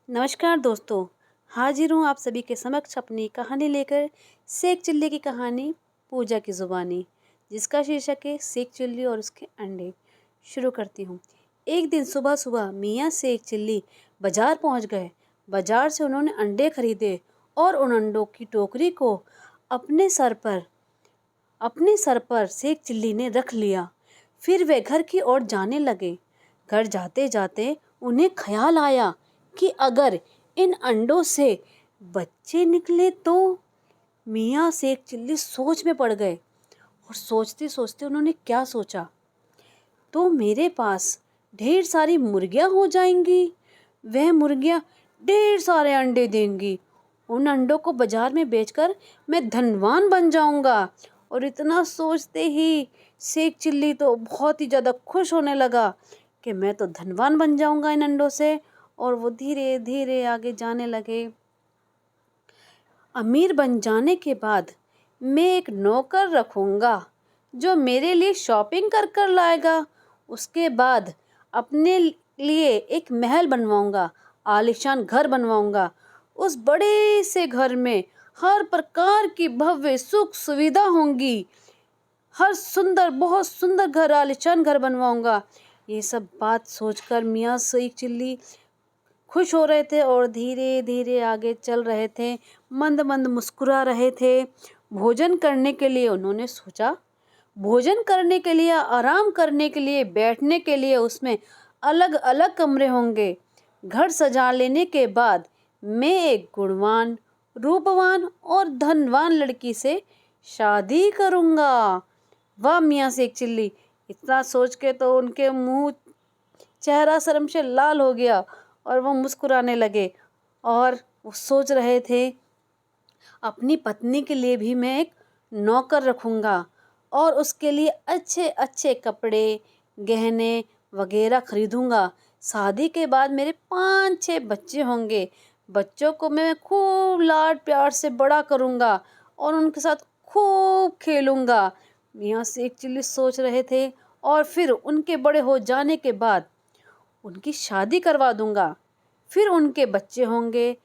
नमस्कार दोस्तों। हाजिर हूँ आप सभी के समक्ष अपनी कहानी लेकर। शेख चिल्ली की कहानी पूजा की ज़ुबानी, जिसका शीर्षक है शेख चिल्ली और उसके अंडे। शुरू करती हूँ। एक दिन सुबह सुबह मियाँ शेख चिल्ली बाजार पहुँच गए। बाजार से उन्होंने अंडे खरीदे और उन अंडों की टोकरी को अपने सर पर शेख चिल्ली ने रख लिया। फिर वे घर की ओर जाने लगे। घर जाते जाते उन्हें ख्याल आया कि अगर इन अंडों से बच्चे निकले तो। मियाँ शेख चिल्ली सोच में पड़ गए और सोचते सोचते उन्होंने क्या सोचा, तो मेरे पास ढेर सारी मुर्गियाँ हो जाएंगी। वह मुर्गियाँ ढेर सारे अंडे देंगी। उन अंडों को बाजार में बेचकर मैं धनवान बन जाऊंगा। और इतना सोचते ही शेख चिल्ली तो बहुत ही ज़्यादा खुश होने लगा कि मैं तो धनवान बन जाऊंगा इन अंडों से। और वो धीरे धीरे आगे जाने लगे। अमीर बन जाने के बाद मैं एक नौकर रखूंगा जो मेरे लिए शॉपिंग कर कर लाएगा। उसके बाद अपने लिए एक महल बनवाऊंगा, आलीशान घर बनवाऊंगा। उस बड़े से घर में हर प्रकार की भव्य सुख सुविधा होंगी। हर सुंदर, बहुत सुंदर घर, आलीशान घर बनवाऊंगा। ये सब बात सोचकर मियाँ शेख चिल्ली खुश हो रहे थे और धीरे धीरे आगे चल रहे थे। मंद मंद मुस्कुरा रहे थे। भोजन करने के लिए उन्होंने सोचा, भोजन करने के लिए, आराम करने के लिए, बैठने के लिए उसमें अलग अलग कमरे होंगे। घर सजा लेने के बाद मैं एक गुणवान, रूपवान और धनवान लड़की से शादी करूँगा। वाह मियाँ शेख चिल्ली! इतना सोच के तो उनके मुंह, चेहरा शर्म से लाल हो गया और वो मुस्कुराने लगे। और वो सोच रहे थे, अपनी पत्नी के लिए भी मैं एक नौकर रखूँगा और उसके लिए अच्छे अच्छे कपड़े, गहने वगैरह खरीदूँगा। शादी के बाद मेरे 5-6 बच्चे होंगे। बच्चों को मैं खूब लाड प्यार से बड़ा करूँगा और उनके साथ खूब खेलूँगा। मियाँ शेख चिल्ली सोच रहे थे। और फिर उनके बड़े हो जाने के बाद उनकी शादी करवा दूंगा। फिर उनके बच्चे होंगे,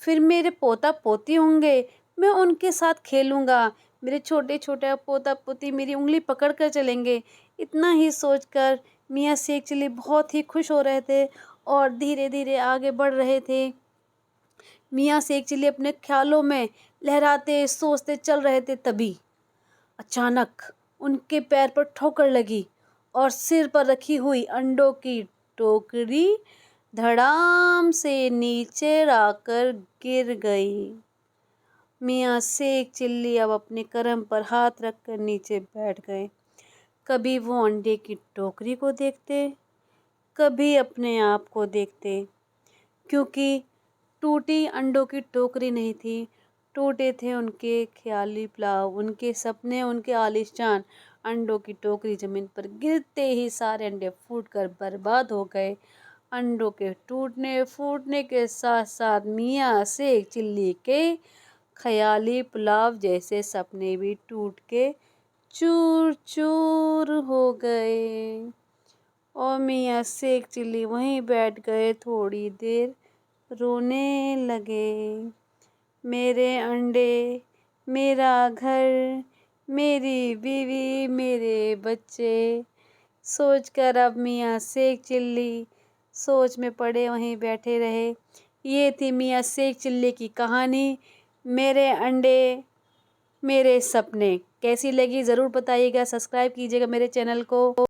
फिर मेरे पोता पोती होंगे। मैं उनके साथ खेलूंगा। मेरे छोटे छोटे पोता पोती मेरी उंगली पकड़ कर चलेंगे। इतना ही सोचकर मियाँ शेख चिल्ली बहुत ही खुश हो रहे थे और धीरे धीरे आगे बढ़ रहे थे। मियाँ शेख चिल्ली अपने ख्यालों में लहराते सोचते चल रहे थे। तभी अचानक उनके पैर पर ठोकर लगी और सिर पर रखी हुई अंडों की टोकरी धड़ाम से नीचे आकर गिर गई। मियाँ शेख चिल्ली अब अपने कर्म पर हाथ रखकर नीचे बैठ गए। कभी वो अंडे की टोकरी को देखते, कभी अपने आप को देखते, क्योंकि टूटी अंडों की टोकरी नहीं थी, टूटे थे उनके ख्याली प्लाव, उनके सपने, उनके आलीशान। अंडों की टोकरी जमीन पर गिरते ही सारे अंडे फूटकर बर्बाद हो गए। अंडों के टूटने फूटने के साथ साथ मियाँ शेख चिल्ली के ख्याली पुलाव जैसे सपने भी टूट के चूर चूर हो गए। और मियाँ शेख चिल्ली वहीं बैठ गए। थोड़ी देर रोने लगे। मेरे अंडे, मेरा घर, मेरी बीवी, मेरे बच्चे, सोचकर अब मियाँ शेख चिल्ली सोच में पड़े वहीं बैठे रहे। ये थी मियाँ शेख चिल्ली की कहानी, मेरे अंडे मेरे सपने। कैसी लगी ज़रूर बताइएगा। सब्सक्राइब कीजिएगा मेरे चैनल को।